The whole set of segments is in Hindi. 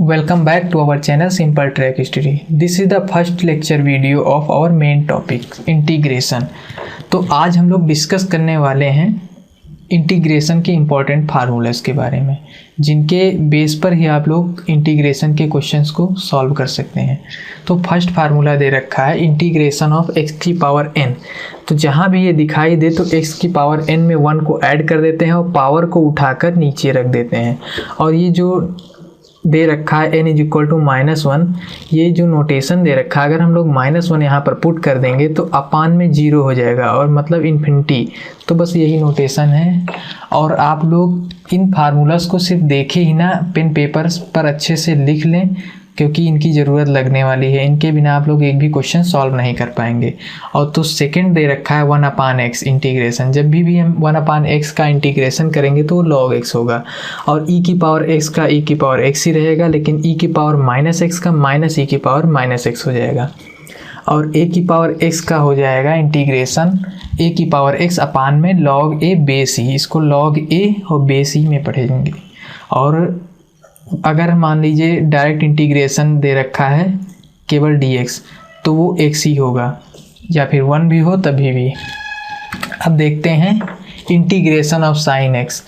Welcome back to our channel Simple Track History. This is the first lecture video of our main topic integration. तो आज हम लोग डिस्कस करने वाले हैं इंटीग्रेशन के इम्पॉर्टेंट फार्मूलाज के बारे में, जिनके बेस पर ही आप लोग इंटीग्रेशन के क्वेश्चंस को सॉल्व कर सकते हैं। तो फर्स्ट फार्मूला दे रखा है इंटीग्रेशन ऑफ x की पावर n। तो जहाँ भी ये दिखाई दे तो x की पावर n में 1 को ऐड कर देते हैं और पावर को उठाकर नीचे रख देते हैं। और ये जो दे रखा है n इज इक्वल टू -1, ये जो नोटेशन दे रखा है, अगर हम लोग -1 यहाँ पर पुट कर देंगे तो अपान में 0 हो जाएगा और मतलब इन्फिनिटी। तो बस यही नोटेशन है। और आप लोग इन फार्मूलाज को सिर्फ देखे ही ना, पेन पेपर पर अच्छे से लिख लें, क्योंकि इनकी ज़रूरत लगने वाली है। इनके बिना आप लोग एक भी क्वेश्चन सॉल्व नहीं कर पाएंगे। और तो सेकंड दे रखा है 1/x इंटीग्रेशन। जब भी हम 1/x का इंटीग्रेशन करेंगे तो log x होगा, और e की पावर x का e की पावर x ही रहेगा, लेकिन e की पावर -x का -e की पावर -x हो जाएगा। और a की पावर x का हो जाएगा इंटीग्रेशन a की पावर x अपान में log a बेस e। इसको log a और बेस e में पढ़ेंगे। और अगर मान लीजिए डायरेक्ट इंटीग्रेशन दे रखा है केवल dx, तो वो x ही होगा, या फिर 1 भी हो तभी भी। अब देखते हैं इंटीग्रेशन ऑफ sin x।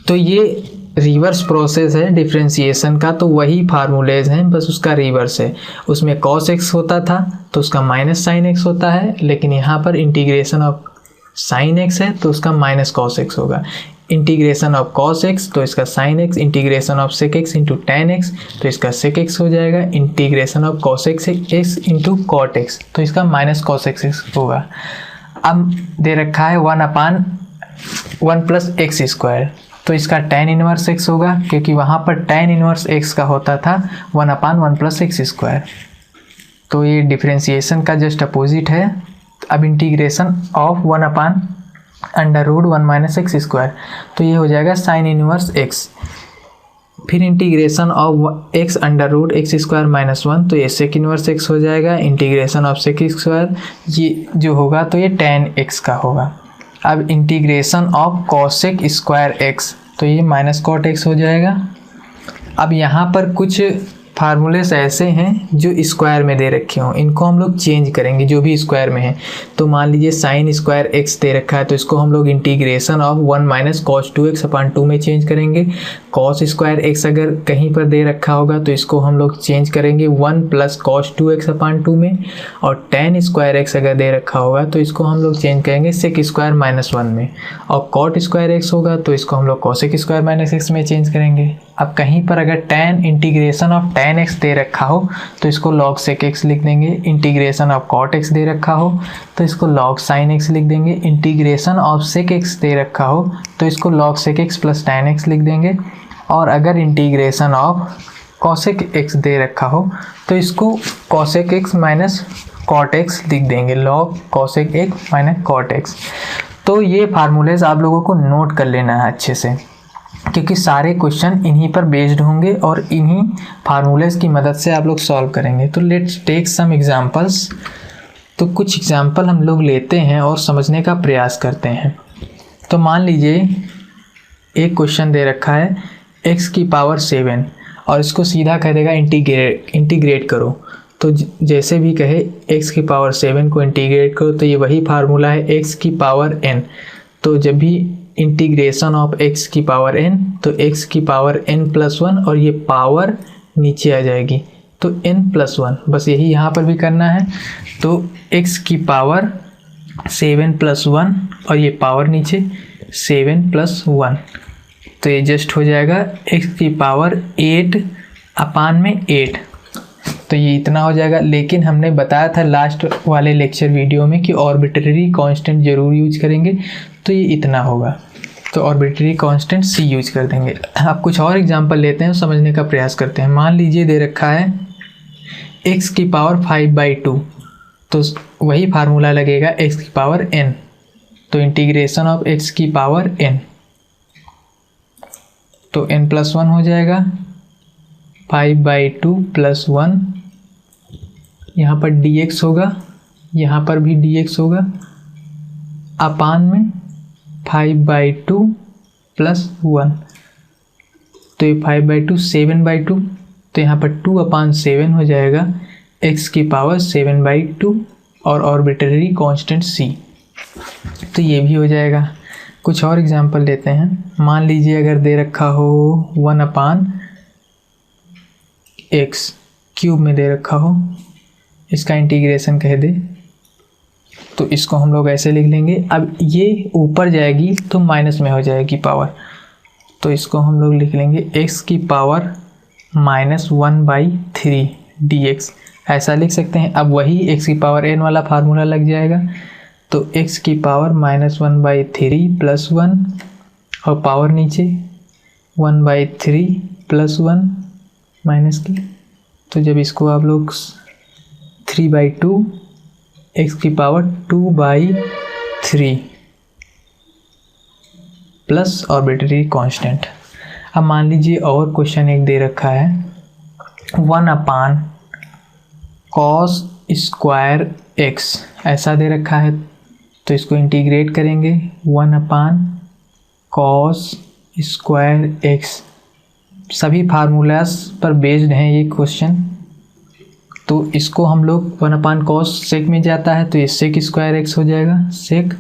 तो ये रिवर्स प्रोसेस है डिफरेंशिएशन का, तो वही फार्मूलेज हैं, बस उसका रिवर्स है। उसमें cos x होता था तो उसका माइनस sin x होता है, लेकिन यहाँ पर इंटीग्रेशन ऑफ sin x है तो उसका माइनस cos x होगा। इंटीग्रेशन ऑफ cos x तो इसका sin x, integration of sec x into tan x तो इसका sec x हो जाएगा, integration of cos x into cot x तो इसका माइनस cos x होगा। अब दे रखा है 1/1 प्लस एक्स स्क्वायर, तो इसका tan इनवर्स x होगा, क्योंकि वहाँ पर tan इनवर्स x का होता था 1/1 प्लस एक्स स्क्वायर। तो ये डिफरेंशिएशन का जस्ट अपोजिट है। अब integration of 1/√1 minus x square, तो ये हो जाएगा साइन इनवर्स x। फिर integration of x under root x square -1, तो ये सेक इनवर्स x हो जाएगा। इंटीग्रेशन ऑफ सेक स्क्वायर ये जो होगा तो ये tan x का होगा। अब integration of cosec square x, तो ये माइनस कॉट x हो जाएगा। अब यहाँ पर कुछ फार्मूलेस ऐसे हैं जो स्क्वायर में दे रखे हों, इनको हम लोग चेंज करेंगे जो भी स्क्वायर में है। तो मान लीजिए साइन स्क्वायर x दे रखा है, तो इसको हम लोग integration of 1 minus cos 2x/2 में चेंज करेंगे। कॉस स्क्वायर x अगर कहीं पर दे रखा होगा तो इसको हम लोग चेंज करेंगे 1 प्लस कॉस 2x/2 में। और tan स्क्वायर x अगर दे रखा होगा तो इसको हम लोग चेंज करेंगे सेक स्क्वायर -1 में। और कॉट स्क्वायर x होगा तो इसको हम लोग कॉसेक स्क्वायर -x में चेंज करेंगे। अब कहीं पर अगर tan integration of tan x दे रखा हो तो इसको log sec x लिख देंगे। इंटीग्रेशन ऑफ cot x दे रखा हो तो इसको log sin x लिख देंगे। इंटीग्रेशन ऑफ sec x दे रखा हो तो इसको log sec x plus tan x लिख देंगे। और अगर इंटीग्रेशन ऑफ cosec x दे रखा हो तो इसको cosec x minus cot x लिख देंगे, log cosec x minus cot x। तो ये फार्मूलेज आप लोगों को नोट कर लेना है अच्छे से, क्योंकि सारे क्वेश्चन इन्हीं पर बेस्ड होंगे और इन्हीं फार्मूलेज की मदद से आप लोग सॉल्व करेंगे। तो लेट्स टेक सम एग्जांपल्स। तो कुछ एग्जांपल हम लोग लेते हैं और समझने का प्रयास करते हैं। तो मान लीजिए एक क्वेश्चन दे रखा है x की पावर 7 और इसको सीधा कह देगा इंटीग्रेट करो। तो जैसे भी कहे x की पावर 7 को इंटीग्रेट करो, तो ये वही फार्मूला है x की पावर n। तो जब भी इंटीग्रेशन ऑफ x की पावर n, तो x की पावर n+1 और ये पावर नीचे आ जाएगी तो n+1, बस यही यहाँ पर भी करना है। तो x की पावर 7+1 और ये पावर नीचे 7+1, तो ये जस्ट हो जाएगा x की पावर 8/8। तो ये इतना हो जाएगा। लेकिन हमने बताया था लास्ट वाले लेक्चर वीडियो में कि ऑर्बिट्ररी कांस्टेंट जरूर यूज करेंगे, तो ये इतना होगा। तो ऑर्बिट्ररी कांस्टेंट c यूज कर देंगे। अब कुछ और एग्जांपल लेते हैं, समझने का प्रयास करते हैं। मान लीजिए दे रखा है x की पावर 5/2, तो वही फार्मूला लगेगा x की पावर n। तो इंटीग्रेशन ऑफ x की पावर n, तो n+1 हो जाएगा। 5/2 + 1, यहाँ पर dx होगा, यहाँ पर भी dx होगा, अपान में 5/2 + 1, तो ये 5/2 7/2 तो यहाँ पर 2/7 हो जाएगा x की पावर 7/2 और आर्बिट्रेरी कांस्टेंट c। तो ये भी हो जाएगा। कुछ और एग्जांपल लेते हैं। मान लीजिए अगर दे रखा हो 1/x क्यूब में दे रखा हो, इसका इंटीग्रेशन कह दे, तो इसको हम लोग ऐसे लिख लेंगे। अब ये ऊपर जाएगी तो माइनस में हो जाएगी पावर, तो इसको हम लोग लिख लेंगे x की पावर -1/3 dx, ऐसा लिख सकते हैं। अब वही x की पावर n वाला फार्मूला लग जाएगा, तो x की पावर -1/3 + 1 और पावर नीचे 1/3 + 1 माइनस की, तो जब इसको आप लोग 3/2 x की पावर 2/3 प्लस आर्बिट्रेरी कांस्टेंट। अब मान लीजिए और क्वेश्चन एक दे रखा है 1/cos²x, ऐसा दे रखा है, तो इसको इंटीग्रेट करेंगे 1/cos²x। सभी फार्मूलास पर बेस्ड हैं ये क्वेश्चन, तो इसको हम लोग 1/cos सेक में जाता है तो ये sec²x हो जाएगा, sec²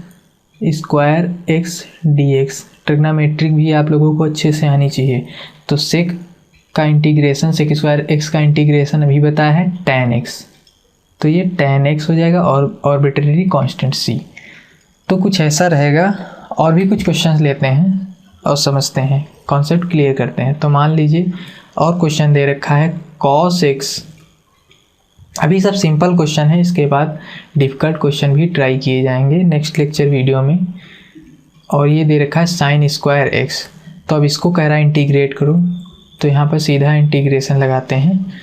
dx। ट्रिग्नोमेट्रिक भी आप लोगों को अच्छे से आनी चाहिए। तो सेक का इंटीग्रेशन, sec² का इंटीग्रेशन अभी बताया है tan x, तो ये tan x हो जाएगा और आर्बिट्रेरी कांस्टेंट c। तो कुछ ऐसा रहेगा। और भी कुछ क्वेश्चंस लेते हैं और समझते हैं, कॉन्सेप्ट क्लियर करते हैं। तो मान लीजिए और क्वेश्चन दे रखा है cos x। अभी सब सिंपल क्वेश्चन है, इसके बाद डिफ़िकल्ट क्वेश्चन भी ट्राई किए जाएंगे नेक्स्ट लेक्चर वीडियो में। और ये दे रखा है sin²x, तो अब इसको कह रहा है इंटीग्रेट करो, तो यहाँ पर सीधा इंटीग्रेशन लगाते हैं।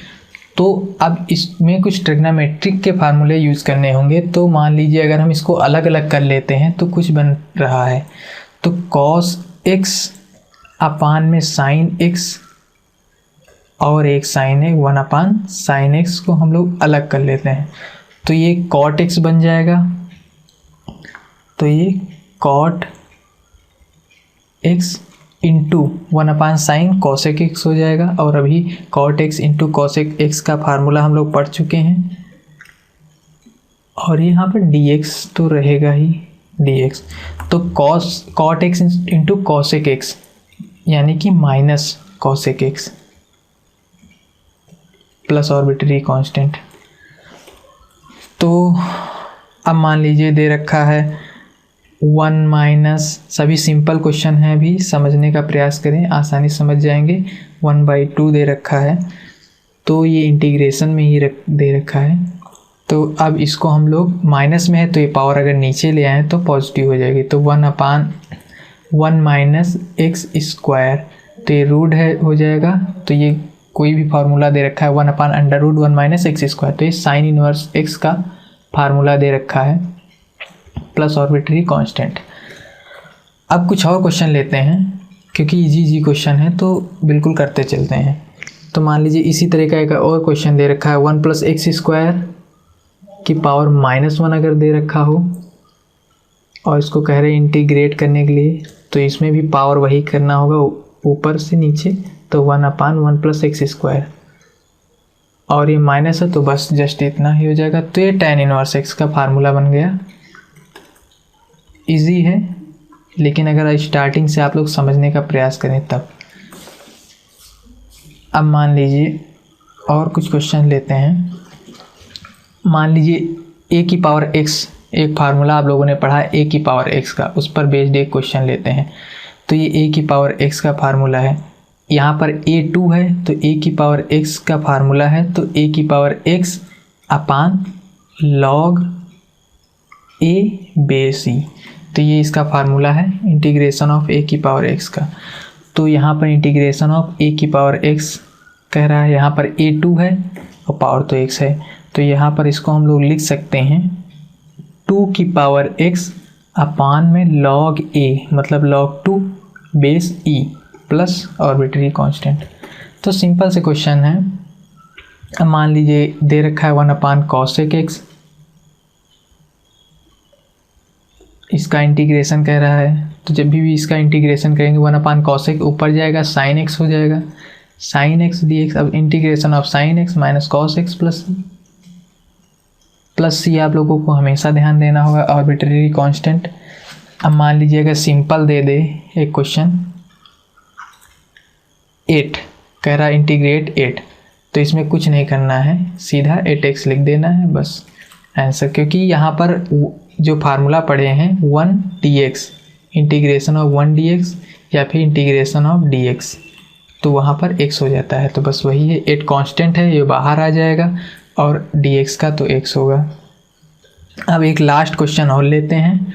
तो अब इसमें कुछ ट्रिग्नोमेट्रिक के फार्मूले यूज़ करने होंगे। तो मान लीजिए अगर हम इसको अलग अलग कर लेते हैं तो कुछ बन रहा है, तो cos x अपान में sin x और एक sin है 1/sin x को हम लोग अलग कर लेते हैं, तो ये cot x बन जाएगा। तो ये cot x into 1/sin cosec x हो जाएगा। और अभी cot x into cosec x का फार्मूला हम लोग पढ़ चुके हैं। और यहाँ पर dx तो रहेगा ही dx, तो cot x into cosec x यानी कि minus cosec x plus arbitrary constant. तो अब मान लीजिए दे रखा है 1 सभी सिंपल क्वेश्चन है, अभी समझने का प्रयास करें, आसानी समझ जाएंगे। 1/2 दे रखा है, तो ये इंटीग्रेशन में ही दे रखा है। तो अब इसको हम लोग माइनस में है तो ये पावर अगर नीचे ले आए तो पॉजिटिव हो जाएगी, तो 1/1 - x², तो ये रूट है हो जाएगा। तो ये कोई भी फार्मूला दे रखा है 1/√1 - x², तो ये साइन इनवर्स x का फार्मूला दे रखा है प्लस आर्बिट्रेरी कांस्टेंट। अब कुछ और क्वेश्चन लेते हैं, क्योंकि इजी क्वेश्चन है तो बिल्कुल करते चलते हैं। तो मान लीजिए इसी तरह का एक और क्वेश्चन दे रखा है 1 + x² की पावर -1 अगर दे रखा हो, और इसको कह रहे हैं इंटीग्रेट करने के लिए, तो इसमें भी पावर वही करना होगा ऊपर से नीचे, तो 1/1 + x²। और ये माइनस है तो बस जस्ट इतना ही हो जाएगा। तो ये tan इनवर्स x का फार्मूला बन गया। इजी है, लेकिन अगर स्टार्टिंग से आप लोग समझने का प्रयास करें तब। अब मान लीजिए और कुछ क्वेश्चन लेते हैं। मान लीजिए a की पावर x, एक फार्मूला आप लोगों ने पढ़ा है a की पावर x का, उस पर बेस्ड एक क्वेश्चन लेते हैं। तो ये a की पावर x का फार्मूला है, यहाँ पर a2 है तो a की पावर x का फार्मूला है, तो a की power x upon log a base e, तो ये इसका फार्मूला है इंटीग्रेशन ऑफ a की पावर x का। तो यहाँ पर इंटीग्रेशन ऑफ a की पावर x कह रहा है, यहाँ पर a2 है और पावर तो x है, तो यहाँ पर इसको हम लोग लिख सकते हैं 2 की पावर x अपान में log a, मतलब log 2 base e plus arbitrary constant. तो सिंपल से क्वेश्चन है। अब मान लीजिए दे रखा है 1/cosec x, इसका इंटीग्रेशन कह रहा है, तो जब भी इसका इंटीग्रेशन करेंगे 1/cosec ऊपर जाएगा sin x हो जाएगा, साइन एक्स डी एक्स। अब integration of sine x minus cos x plus c आप लोगों को हमेशा ध्यान देना होगा, आर्बिट्रेरी कांस्टेंट। अब मान लीजिए अगर सिंपल दे दे एक क्वेश्चन 8 कह रहा है इंटीग्रेट 8, तो इसमें कुछ नहीं करना है, सीधा 8x लिख देना है बस आंसर। क्योंकि यहाँ पर जो फार्मूला पढ़े हैं 1 dx, इंटीग्रेशन ऑफ 1 dx या फिर इंटीग्रेशन ऑफ dx, तो वहाँ पर x हो जाता है, तो बस वही है। 8 कांस्टेंट है, ये बाहर आ जाएगा और dx का तो x होगा। अब एक लास्ट क्वेश्चन और लेते हैं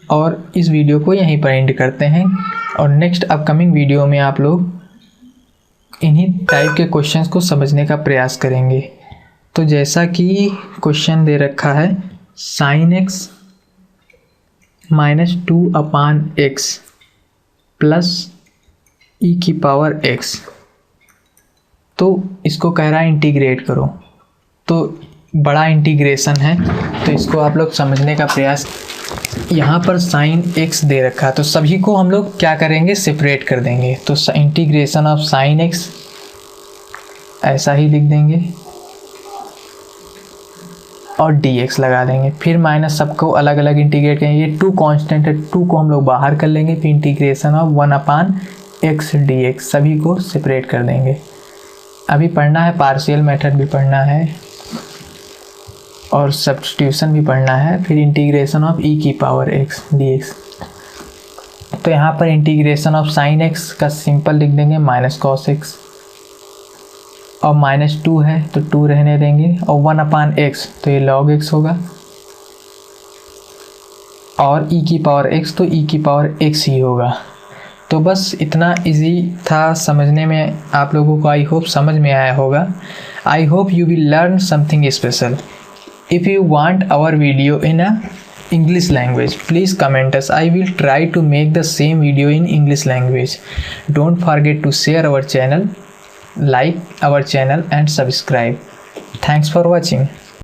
और इस वीडियो को यहीं पर एंड करते हैं, और नेक्स्ट अपकमिंग वीडियो में आप लोग इन्हीं टाइप के क्वेश्चंस को समझने का प्रयास करेंगे। तो जैसा कि क्वेश्चन दे रखा है sine x minus 2/x plus e की पावर x, तो इसको कह रहा है इंटीग्रेट करो, तो बड़ा इंटीग्रेशन है, तो इसको आप लोग समझने का प्रयास। यहाँ पर साइन x दे रखा है, तो सभी को हम लोग क्या करेंगे, सेपरेट कर देंगे। तो इंटीग्रेशन ऑफ साइन x ऐसा ही लिख देंगे और dx लगा देंगे, फिर माइनस सबको अलग अलग इंटीग्रेट करेंगे। ये 2 कांस्टेंट है, 2 को हम लोग बाहर कर लेंगे, फिर इंटीग्रेशन ऑफ 1/x dx, सभी को सेपरेट कर देंगे। अभी पढ़ना है, पार्शियल मेथड भी पढ़ना है और सब्स्टिट्यूशन भी पढ़ना है, फिर इंटीग्रेशन ऑफ ई की पावर x dx। तो यहाँ पर इंटीग्रेशन ऑफ साइन x का सिंपल लिख देंगे माइनस कॉस x, और -2 है तो 2 रहने देंगे, और 1/x तो ये log x होगा, और e की पावर x तो e की पावर x ही होगा। तो बस इतना इजी था समझने में, आप लोगों को आई होप समझ में आया होगा। I hope you will learn something special. If you want our video in a English language, please comment us. I will try to make the same video in English language. Don't forget to share our channel, like our channel and subscribe. Thanks for watching.